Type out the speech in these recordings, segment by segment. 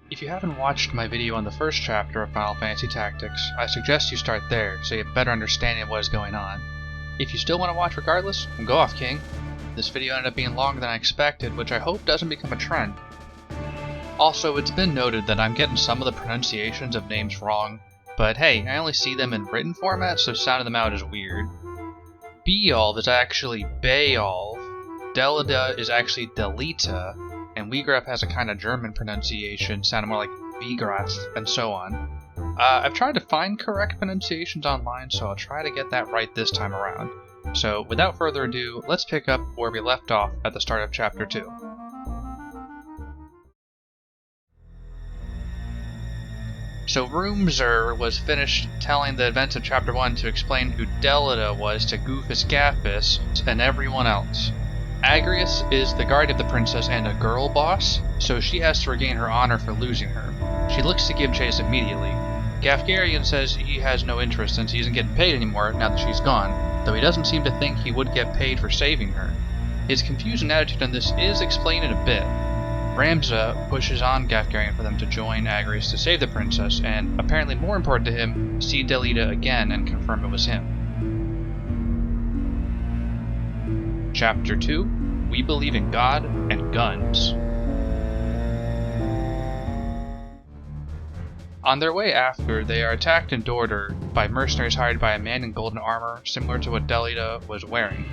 If you haven't watched my video on the first chapter of Final Fantasy Tactics, I suggest you start there so you have a better understanding of what is going on. If you still want to watch regardless, then go off, King. This video ended up being longer than I expected, which I hope doesn't become a trend. Also, it's been noted that I'm getting some of the pronunciations of names wrong, but hey, I only see them in written format, so sounding them out is weird. Beolv is actually Beolv, Delida is actually Delita, and Wiegraf has a kind of German pronunciation, sounding more like Wiegraf, and so on. I've tried to find correct pronunciations online, so I'll try to get that right this time around. So, without further ado, let's pick up where we left off at the start of Chapter 2. So Rumzer was finished telling the events of Chapter 1 to explain who Delida was to Goofus Gaffus and everyone else. Agrias is the guardian of the princess and a girl boss, so she has to regain her honor for losing her. She looks to give chase immediately. Gafgarian says he has no interest since he isn't getting paid anymore now that she's gone, though he doesn't seem to think he would get paid for saving her. His confusing attitude on this is explained in a bit. Ramza pushes on Gafgarian for them to join Agrias to save the princess, and, apparently more important to him, see Delita again and confirm it was him. Chapter 2, We Believe in God and Guns. On their way after, they are attacked in Dorder by mercenaries hired by a man in golden armor, similar to what Delita was wearing.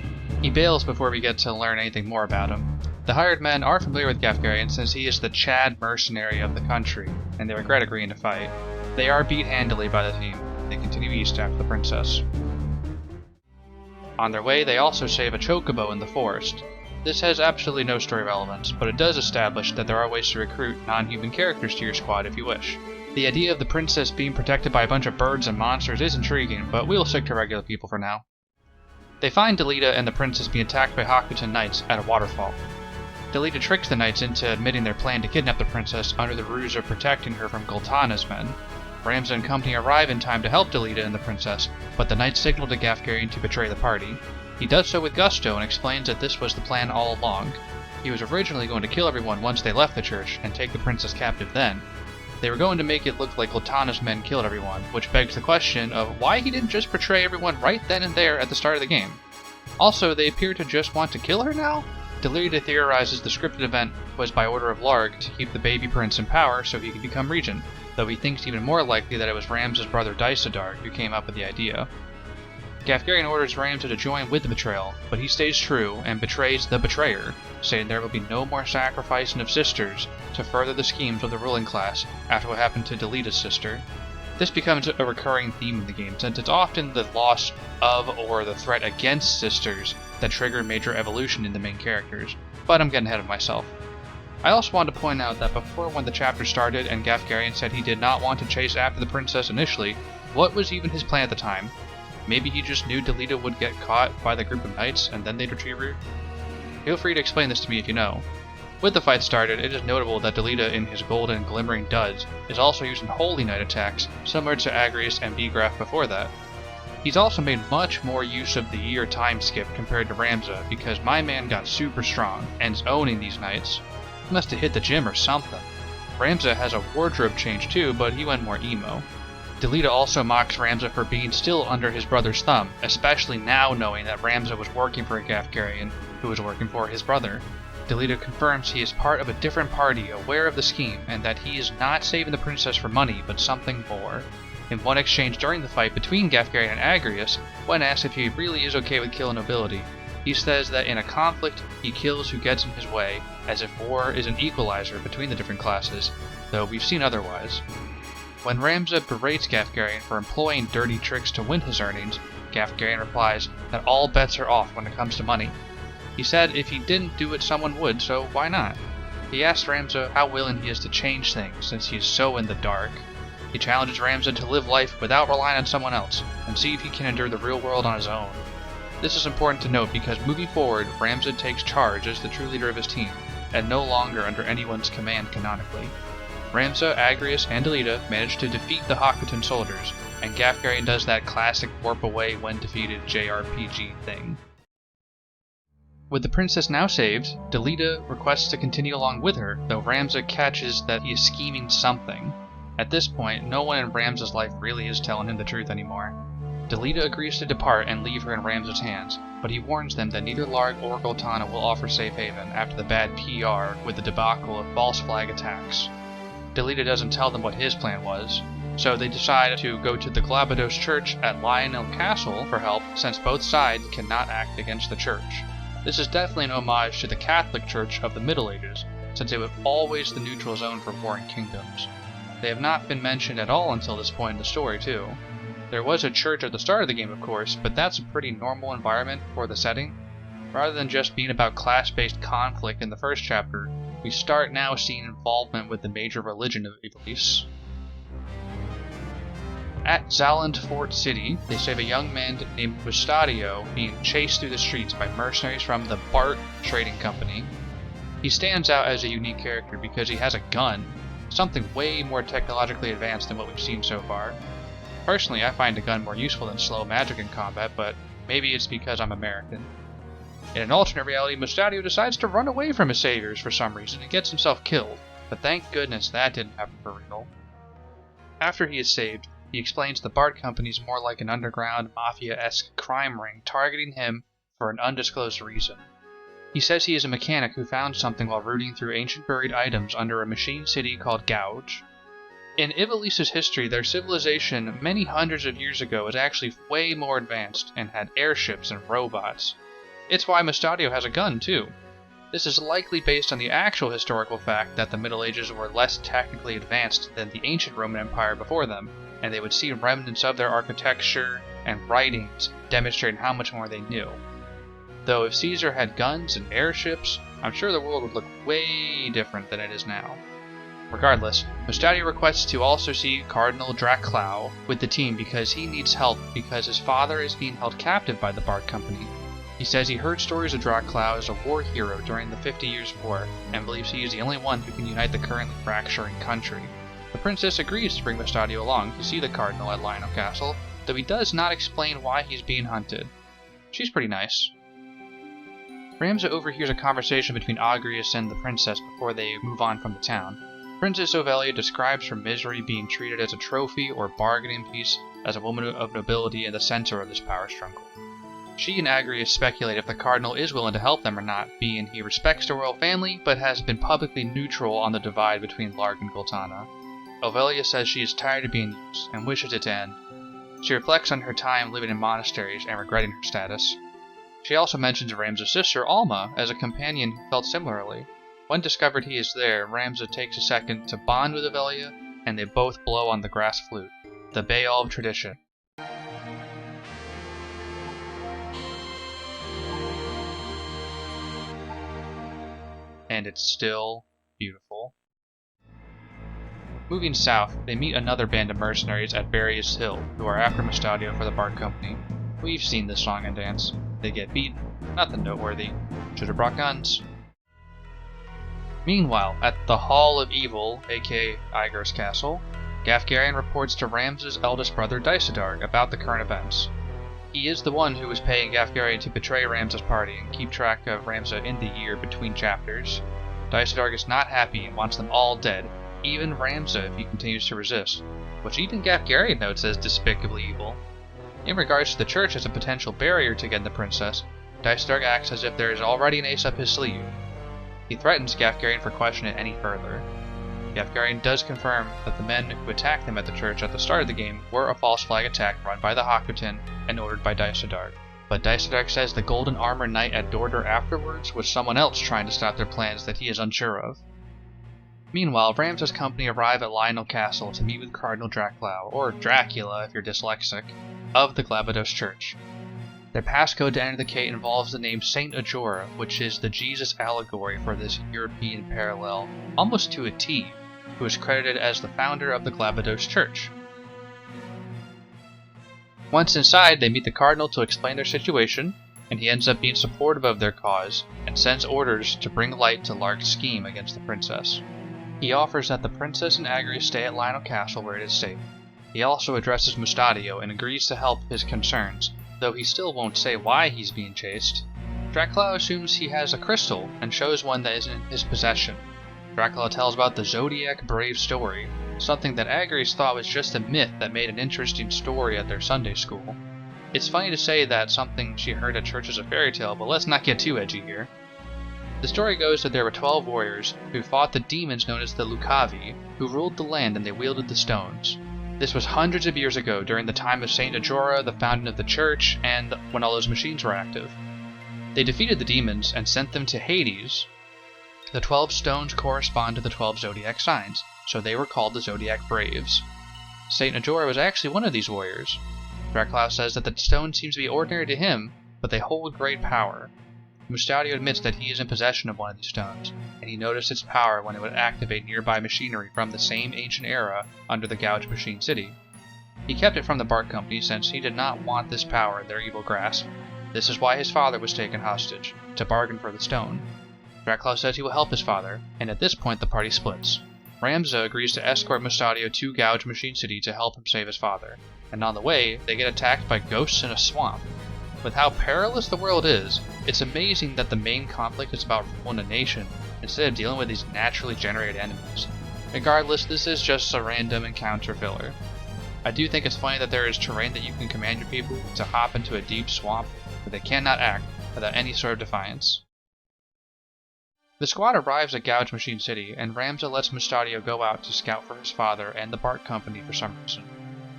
He bails before we get to learn anything more about him. The hired men are familiar with Gafgarian since he is the Chad mercenary of the country, and they regret agreeing to fight. They are beat handily by the team. They continue east after the princess. On their way, they also save a chocobo in the forest. This has absolutely no story relevance, but it does establish that there are ways to recruit non-human characters to your squad if you wish. The idea of the princess being protected by a bunch of birds and monsters is intriguing, but we'll stick to regular people for now. They find Delita and the princess being attacked by Hakuton knights at a waterfall. Delita tricks the knights into admitting their plan to kidnap the princess under the ruse of protecting her from Goltana's men. Ramza and company arrive in time to help Delita and the princess, but the knights signal to Gafgarian to betray the party. He does so with gusto and explains that this was the plan all along. He was originally going to kill everyone once they left the church and take the princess captive then. They were going to make it look like Goltana's men killed everyone, which begs the question of why he didn't just betray everyone right then and there at the start of the game. Also, they appear to just want to kill her now? Delita theorizes the scripted event was by order of Larg to keep the baby prince in power so he could become regent, though he thinks even more likely that it was Ramza's brother Daisadar who came up with the idea. Gafgarian orders Ramza to join with the betrayal, but he stays true and betrays the betrayer, saying there will be no more sacrificing of sisters to further the schemes of the ruling class after what happened to Delita's sister. This becomes a recurring theme in the game, since it's often the loss of or the threat against sisters that trigger major evolution in the main characters, but I'm getting ahead of myself. I also wanted to point out that before when the chapter started and Gafgarian said he did not want to chase after the princess initially, what was even his plan at the time? Maybe he just knew Delita would get caught by the group of knights and then they'd retrieve her? Feel free to explain this to me if you know. With the fight started, it is notable that Delita in his golden glimmering duds is also using Holy Knight attacks, similar to Agrias and Wiegraf before that. He's also made much more use of the year time skip compared to Ramza because my man got super strong and is owning these knights. He must have hit the gym or something. Ramza has a wardrobe change too, but he went more emo. Delita also mocks Ramza for being still under his brother's thumb, especially now knowing that Ramza was working for a Gafgarian who was working for his brother. Delita confirms he is part of a different party aware of the scheme and that he is not saving the princess for money but something more. In one exchange during the fight between Gafgarian and Agrias, when asked if he really is okay with killing nobility, he says that in a conflict he kills who gets in his way, as if war is an equalizer between the different classes, though we've seen otherwise. When Ramza berates Gafgarian for employing dirty tricks to win his earnings, Gafgarian replies that all bets are off when it comes to money. He said if he didn't do it someone would, so why not? He asked Ramza how willing he is to change things since he is so in the dark. He challenges Ramza to live life without relying on someone else, and see if he can endure the real world on his own. This is important to note because moving forward, Ramza takes charge as the true leader of his team, and no longer under anyone's command canonically. Ramza, Agrias, and Delita manage to defeat the Hakuton soldiers, and Gafgarian does that classic warp away when defeated JRPG thing. With the princess now saved, Delita requests to continue along with her, though Ramza catches that he is scheming something. At this point, no one in Ramza's life really is telling him the truth anymore. Delita agrees to depart and leave her in Ramza's hands, but he warns them that neither Larg or Goltana will offer safe haven after the bad PR with the debacle of false flag attacks. Delita doesn't tell them what his plan was, so they decide to go to the Glabados Church at Lionel Castle for help, since both sides cannot act against the church. This is definitely an homage to the Catholic Church of the Middle Ages, since it was always the neutral zone for warring kingdoms. They have not been mentioned at all until this point in the story, too. There was a church at the start of the game, of course, but that's a pretty normal environment for the setting. Rather than just being about class-based conflict in the first chapter, we start now seeing involvement with the major religion of Ivalice. At Zaland Fort City, they save a young man named Mustadio being chased through the streets by mercenaries from the Bart Trading Company. He stands out as a unique character because he has a gun, something way more technologically advanced than what we've seen so far. Personally, I find a gun more useful than slow magic in combat, but maybe it's because I'm American. In an alternate reality, Mustadio decides to run away from his saviors for some reason and gets himself killed, but thank goodness that didn't happen for real. After he is saved, he explains the Bart Company is more like an underground, mafia-esque crime ring targeting him for an undisclosed reason. He says he is a mechanic who found something while rooting through ancient buried items under a machine city called Gouge. In Ivalice's history, their civilization many hundreds of years ago was actually way more advanced and had airships and robots. It's why Mustadio has a gun, too. This is likely based on the actual historical fact that the Middle Ages were less technically advanced than the ancient Roman Empire before them, and they would see remnants of their architecture and writings demonstrating how much more they knew. Though if Caesar had guns and airships, I'm sure the world would look way different than it is now. Regardless, Mustadio requests to also see Cardinal Draclau with the team because he needs help because his father is being held captive by the Bart Company. He says he heard stories of Draclau as a war hero during the 50 Years' War and believes he is the only one who can unite the currently fracturing country. The princess agrees to bring Mustadio along to see the Cardinal at Lionel Castle, though he does not explain why he's being hunted. She's pretty nice. Ramza overhears a conversation between Agrias and the princess before they move on from the town. Princess Ovelia describes her misery being treated as a trophy or bargaining piece as a woman of nobility in the center of this power struggle. She and Agrias speculate if the Cardinal is willing to help them or not, being he respects the royal family but has been publicly neutral on the divide between Larg and Goltana. Ovelia says she is tired of being used and wishes it to end. She reflects on her time living in monasteries and regretting her status. She also mentions Ramza's sister, Alma, as a companion who felt similarly. When discovered he is there, Ramza takes a second to bond with Ovelia, and they both blow on the grass flute, the Baal of tradition. And it's still beautiful. Moving south, they meet another band of mercenaries at Barrius Hill, who are after Mustadio for the Bart Company. We've seen this song and dance. They get beaten. Nothing noteworthy. Should have brought guns. Meanwhile, at the Hall of Evil, aka Igor's castle, Gafgarion reports to Ramza's eldest brother Daisadarg about the current events. He is the one who was paying Gafgarion to betray Ramza's party and keep track of Ramza in the year between chapters. Daisadarg is not happy and wants them all dead, even Ramza if he continues to resist, which even Gafgarion notes as despicably evil. In regards to the church as a potential barrier to getting the princess, Daisadarg acts as if there is already an ace up his sleeve. He threatens Gafgarion for questioning it any further. Gafgarion does confirm that the men who attacked them at the church at the start of the game were a false flag attack run by the Hakutin and ordered by Daisadarg. But Daisadarg says the Golden Armor Knight at Dordor afterwards was someone else trying to stop their plans that he is unsure of. Meanwhile, Ramza's company arrive at Lionel Castle to meet with Cardinal Draclau, or Dracula if you're dyslexic, of the Glabados Church. Their passcode to enter the gate involves the name Saint Ajora, which is the Jesus allegory for this European parallel, almost to a T, who is credited as the founder of the Glabados Church. Once inside, they meet the Cardinal to explain their situation, and he ends up being supportive of their cause, and sends orders to bring light to Larg's scheme against the princess. He offers that the princess and Agrias stay at Lionel Castle where it is safe. He also addresses Mustadio and agrees to help his concerns, though he still won't say why he's being chased. Dracula assumes he has a crystal and shows one that is in his possession. Dracula tells about the Zodiac Brave story, something that Agrius thought was just a myth that made an interesting story at their Sunday school. It's funny to say that something she heard at church is a fairy tale, but let's not get too edgy here. The story goes that there were 12 warriors who fought the demons known as the Lucavi, who ruled the land and they wielded the stones. This was hundreds of years ago during the time of Saint Ajora, the founding of the church, and when all those machines were active. They defeated the demons and sent them to Hades. The 12 stones correspond to the 12 zodiac signs, so they were called the Zodiac Braves. Saint Ajora was actually one of these warriors. Dracula says that the stones seem to be ordinary to him, but they hold great power. Mustaudio admits that he is in possession of one of these stones, and he noticed its power when it would activate nearby machinery from the same ancient era under the Gouge Machine City. He kept it from the Bart Company since he did not want this power in their evil grasp. This is why his father was taken hostage, to bargain for the stone. Dracula says he will help his father, and at this point the party splits. Ramza agrees to escort Mustaudio to Gouge Machine City to help him save his father, and on the way, they get attacked by ghosts in a swamp. With how perilous the world is, it's amazing that the main conflict is about ruling a nation, instead of dealing with these naturally generated enemies. Regardless, this is just a random encounter filler. I do think it's funny that there is terrain that you can command your people to hop into a deep swamp, but they cannot act without any sort of defiance. The squad arrives at Gouge Machine City, and Ramza lets Mustaudio go out to scout for his father and the Bart Company for some reason.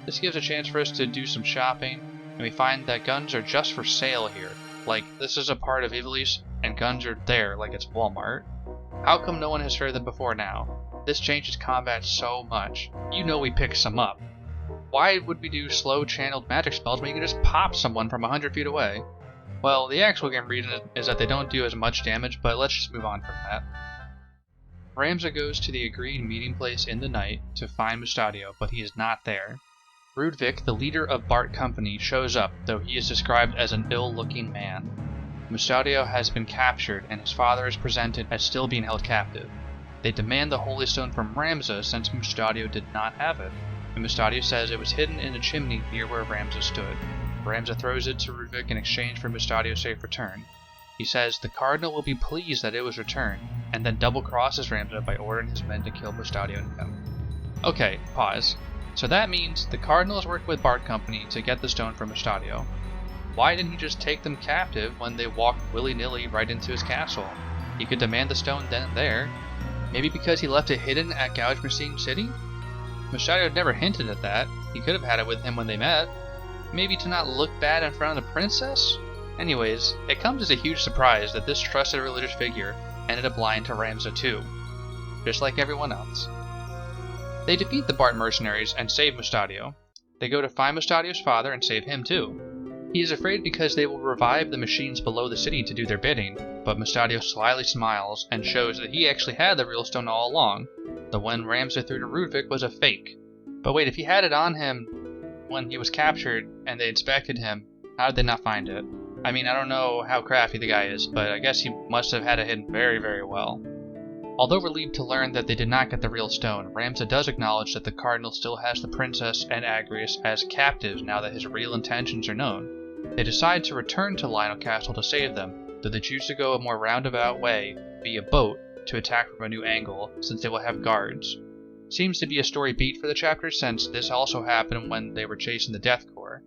This gives a chance for us to do some shopping, and we find that guns are just for sale here. Like, this is a part of Ivalice, and guns are there like it's Walmart. How come no one has heard them before now? This changes combat so much. You know we pick some up. Why would we do slow-channeled magic spells when you can just pop someone from 100 feet away? Well, the actual game reason is that they don't do as much damage, but let's just move on from that. Ramza goes to the agreed meeting place in the night to find Mustaudio, but he is not there. Rudvik, the leader of Bart Company, shows up, though he is described as an ill-looking man. Mustaudio has been captured, and his father is presented as still being held captive. They demand the Holy Stone from Ramza since Mustaudio did not have it, and Mustaudio says it was hidden in a chimney near where Ramza stood. Ramza throws it to Rudvik in exchange for Mustaudio's safe return. He says the Cardinal will be pleased that it was returned, and then double-crosses Ramza by ordering his men to kill Mustaudio and him. Okay, pause. So that means the Cardinals worked with Bart Company to get the stone from Mustaudio. Why didn't he just take them captive when they walked willy-nilly right into his castle? He could demand the stone then and there. Maybe because he left it hidden at Gouge Machine City? Mustaudio never hinted at that. He could have had it with him when they met. Maybe to not look bad in front of the princess? Anyways, it comes as a huge surprise that this trusted religious figure ended up lying to Ramza too, just like everyone else. They defeat the Bart mercenaries and save Mustaudio. They go to find Mustaudio's father and save him too. He is afraid because they will revive the machines below the city to do their bidding, but Mustaudio slyly smiles and shows that he actually had the real stone all along. The one Ramza threw to Rudvik was a fake. But wait, if he had it on him when he was captured and they inspected him, how did they not find it? I mean, I don't know how crafty the guy is, but I guess he must have had it hidden very, very well. Although relieved to learn that they did not get the real stone, Ramza does acknowledge that the Cardinal still has the princess and Agrius as captives now that his real intentions are known. They decide to return to Lionel Castle to save them, though they choose to go a more roundabout way, via boat, to attack from a new angle, since they will have guards. Seems to be a story beat for the chapter since this also happened when they were chasing the Death Corps.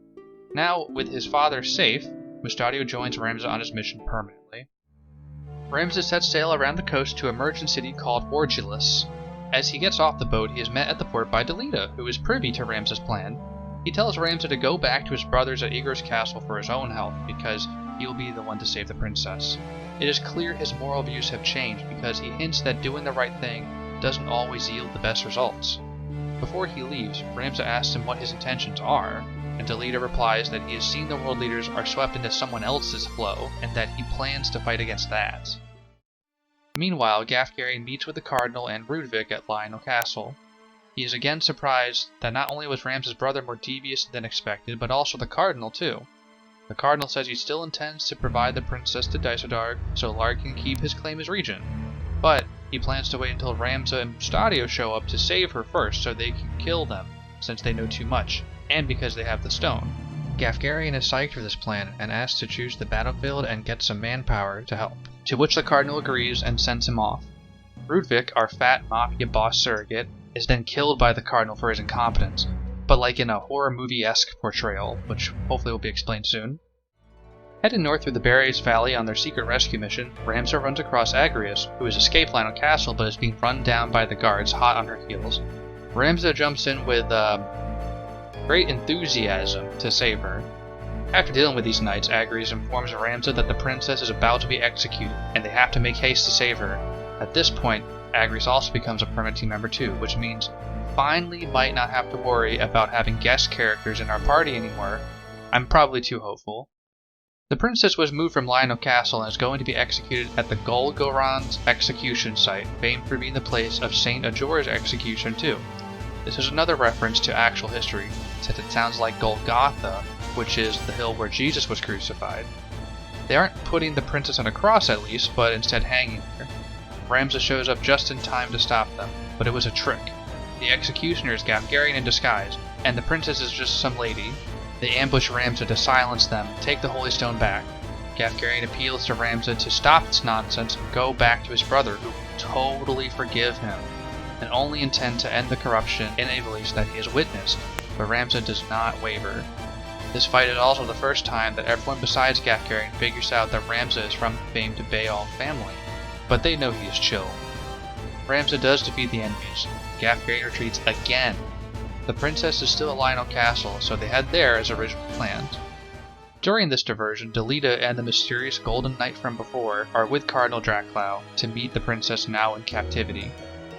Now, with his father safe, Mustaudio joins Ramza on his mission permanently. Ramza sets sail around the coast to a merchant city called Orgulus. As he gets off the boat, he is met at the port by Delita, who is privy to Ramza's plan. He tells Ramza to go back to his brothers at Igor's castle for his own health, because he will be the one to save the princess. It is clear his moral views have changed, because he hints that doing the right thing doesn't always yield the best results. Before he leaves, Ramza asks him what his intentions are, and Delita replies that he has seen the world leaders are swept into someone else's flow, and that he plans to fight against that. Meanwhile, Gafgarian meets with the Cardinal and Rudvik at Lionel Castle. He is again surprised that not only was Ramza's brother more devious than expected, but also the Cardinal too. The Cardinal says he still intends to provide the princess to Dysodarg so Larg can keep his claim as regent, but he plans to wait until Ramza and Mustaudio show up to save her first so they can kill them, since they know too much, and because they have the stone. Gafgarion is psyched for this plan and asks to choose the battlefield and get some manpower to help, to which the Cardinal agrees and sends him off. Rudvik, our fat mafia boss surrogate, is then killed by the Cardinal for his incompetence, but like in a horror movie-esque portrayal, which hopefully will be explained soon. Headed north through the Barriers Valley on their secret rescue mission, Ramza runs across Agrias, who has escaped Lionel Castle but is being run down by the guards hot on her heels. Ramza jumps in with great enthusiasm to save her. After dealing with these knights, Agrias informs Ramza that the princess is about to be executed, and they have to make haste to save her. At this point, Agrias also becomes a permanent team member too, which means finally might not have to worry about having guest characters in our party anymore. I'm probably too hopeful. The princess was moved from Lionel Castle and is going to be executed at the Golgoroth's execution site, famed for being the place of Saint Ajor's execution too. This is another reference to actual history, since it sounds like Golgotha, which is the hill where Jesus was crucified. They aren't putting the princess on a cross at least, but instead hanging her. Ramza shows up just in time to stop them, but it was a trick. The executioner is Gafgarion in disguise, and the princess is just some lady. They ambush Ramza to silence them, take the Holy Stone back. Gafgarion appeals to Ramza to stop this nonsense and go back to his brother, who will totally forgive him, and only intend to end the corruption in Ivalice that he has witnessed, but Ramza does not waver. This fight is also the first time that everyone besides Gafgarion figures out that Ramza is from the famed Baal family, but they know he is chill. Ramza does defeat the enemies. Gafgarion retreats again. The princess is still at Lionel Castle, so they head there as originally planned. During this diversion, Delita and the mysterious Golden Knight from before are with Cardinal Draclau to meet the princess now in captivity.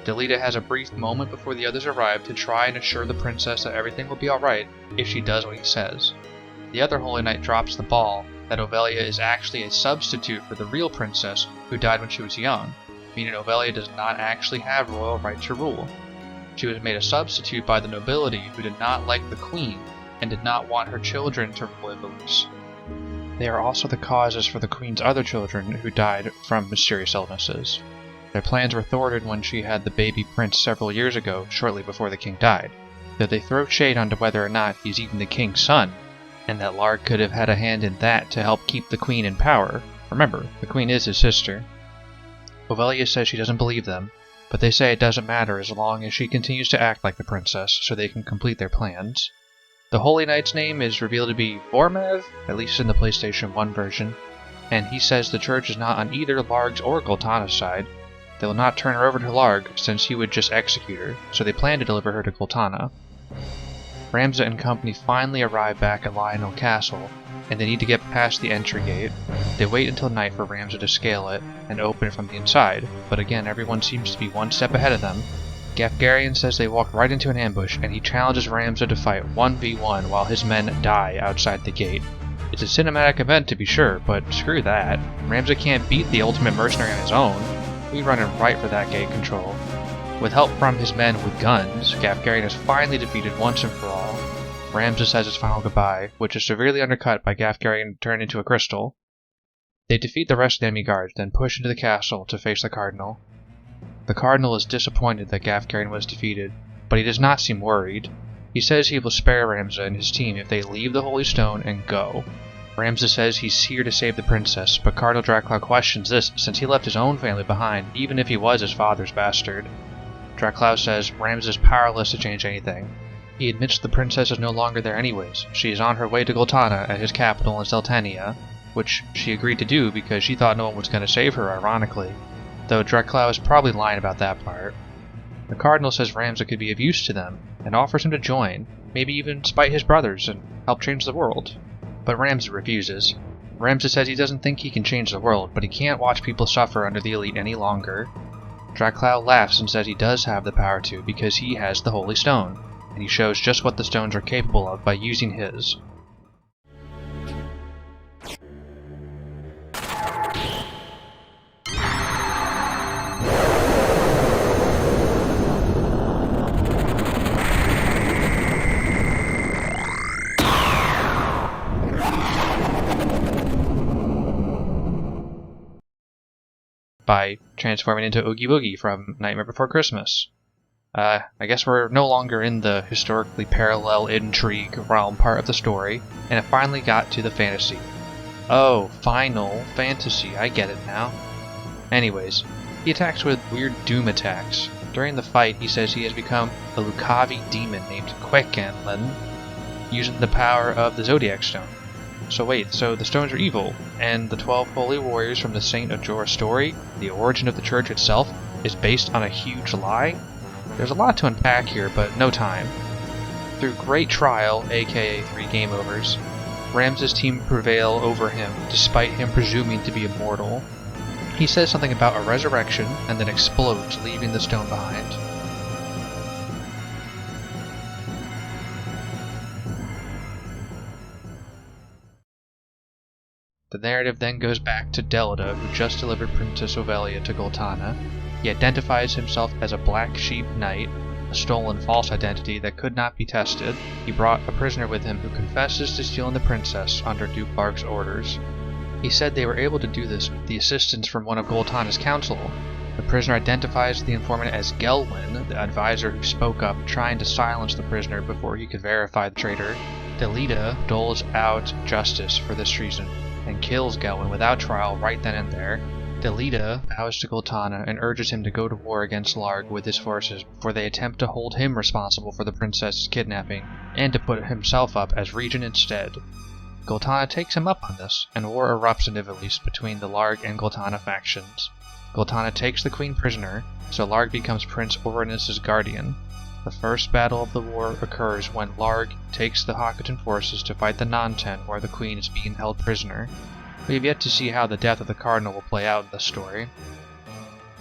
Delita has a brief moment before the others arrive to try and assure the princess that everything will be alright if she does what he says. The other Holy Knight drops the ball that Ovelia is actually a substitute for the real princess who died when she was young, meaning Ovelia does not actually have royal right to rule. She was made a substitute by the nobility who did not like the queen and did not want her children to rule Ivalice. They are also the causes for the queen's other children who died from mysterious illnesses. Their plans were thwarted when she had the baby prince several years ago, shortly before the king died, though they throw shade onto whether or not he's even the king's son, and that Larg could have had a hand in that to help keep the queen in power. Remember, the queen is his sister. Ovelia says she doesn't believe them, but they say it doesn't matter as long as she continues to act like the princess so they can complete their plans. The Holy Knight's name is revealed to be Vormev, at least in the PlayStation 1 version, and he says the church is not on either Larg's or Goltana's side. They will not turn her over to Larg since he would just execute her, so they plan to deliver her to Goltana. Ramza and company finally arrive back at Lionel Castle, and they need to get past the entry gate. They wait until night for Ramza to scale it and open it from the inside, but again everyone seems to be one step ahead of them. Gafgarion says they walk right into an ambush, and he challenges Ramza to fight 1v1 while his men die outside the gate. It's a cinematic event to be sure, but screw that. Ramza can't beat the ultimate mercenary on his own. We run him right for that gate control. With help from his men with guns, Gafgarion is finally defeated once and for all. Ramza says his final goodbye, which is severely undercut by Gafgarion turned into a crystal. They defeat the rest of the enemy guards, then push into the castle to face the Cardinal. The Cardinal is disappointed that Gafgarion was defeated, but he does not seem worried. He says he will spare Ramza and his team if they leave the Holy Stone and go. Ramza says he's here to save the princess, but Cardinal Draclau questions this since he left his own family behind, even if he was his father's bastard. Draclau says Ramza is powerless to change anything. He admits the princess is no longer there anyways. She is on her way to Goltana at his capital in Zeltania, which she agreed to do because she thought no one was going to save her, ironically, though Draclau is probably lying about that part. The Cardinal says Ramza could be of use to them, and offers him to join, maybe even spite his brothers and help change the world. But Ramza refuses. Ramza says he doesn't think he can change the world, but he can't watch people suffer under the elite any longer. Draclau laughs and says he does have the power to because he has the Holy Stone, and he shows just what the stones are capable of by using his. By transforming into Oogie Boogie from Nightmare Before Christmas. I guess we're no longer in the historically parallel intrigue realm part of the story, and it finally got to the fantasy. Oh, Final Fantasy, I get it now. Anyways, he attacks with weird doom attacks. During the fight, he says he has become a Lucavi demon named Quekenlin, using the power of the Zodiac Stone. So wait, so the stones are evil, and the 12 holy warriors from the Saint of Jorah story, the origin of the church itself, is based on a huge lie? There's a lot to unpack here, but no time. Through great trial, aka 3 game overs, Ramses' team prevail over him despite him presuming to be immortal. He says something about a resurrection and then explodes, leaving the stone behind. The narrative then goes back to Delida, who just delivered Princess Ovelia to Goltana. He identifies himself as a Black Sheep Knight, a stolen false identity that could not be tested. He brought a prisoner with him who confesses to stealing the princess under Duke Barg's orders. He said they were able to do this with the assistance from one of Goltana's council. The prisoner identifies the informant as Gelwin, the advisor who spoke up, trying to silence the prisoner before he could verify the traitor. Delida doles out justice for this treason, and kills Gelwin without trial right then and there. Delida bows to Goltana and urges him to go to war against Larg with his forces before they attempt to hold him responsible for the princess's kidnapping, and to put himself up as regent instead. Goltana takes him up on this, and war erupts in Ivalice between the Larg and Goltana factions. Goltana takes the queen prisoner, so Larg becomes Prince Oranus' guardian. The first battle of the war occurs when Larg takes the Hawketan forces to fight the Non-Ten, where the queen is being held prisoner. We have yet to see how the death of the Cardinal will play out in this story.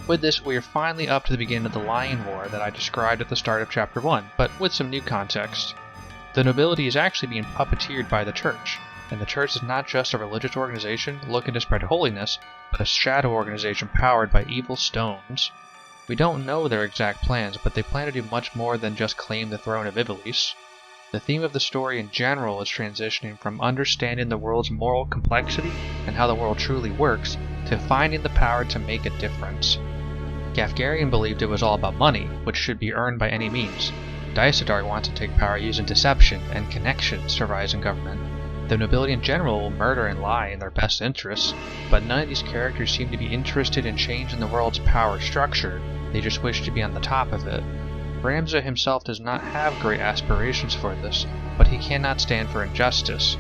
With this, we are finally up to the beginning of the Lion War that I described at the start of Chapter 1, but with some new context. The nobility is actually being puppeteered by the Church, and the Church is not just a religious organization looking to spread holiness, but a shadow organization powered by evil stones. We don't know their exact plans, but they plan to do much more than just claim the throne of Ivalice. The theme of the story in general is transitioning from understanding the world's moral complexity and how the world truly works, to finding the power to make a difference. Gafgarian believed it was all about money, which should be earned by any means. Dais Dark wants to take power using deception and connections to rise in government. The nobility in general will murder and lie in their best interests, but none of these characters seem to be interested in changing the world's power structure, they just wish to be on the top of it. Ramza himself does not have great aspirations for this, but he cannot stand for injustice.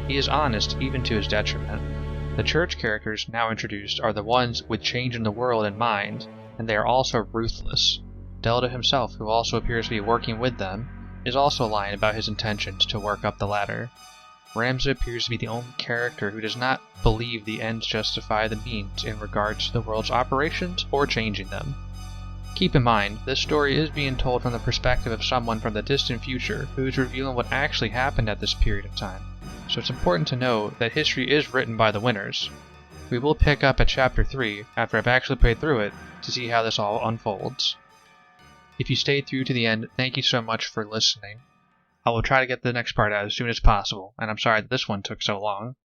He is honest even to his detriment. The church characters now introduced are the ones with changing the world in mind, and they are also ruthless. Delida himself, who also appears to be working with them, is also lying about his intentions to work up the ladder. Ramza appears to be the only character who does not believe the ends justify the means in regards to the world's operations or changing them. Keep in mind, this story is being told from the perspective of someone from the distant future who is revealing what actually happened at this period of time, so it's important to know that history is written by the winners. We will pick up at Chapter 3 after I've actually played through it to see how this all unfolds. If you stayed through to the end, thank you so much for listening. I will try to get the next part out as soon as possible, and I'm sorry that this one took so long.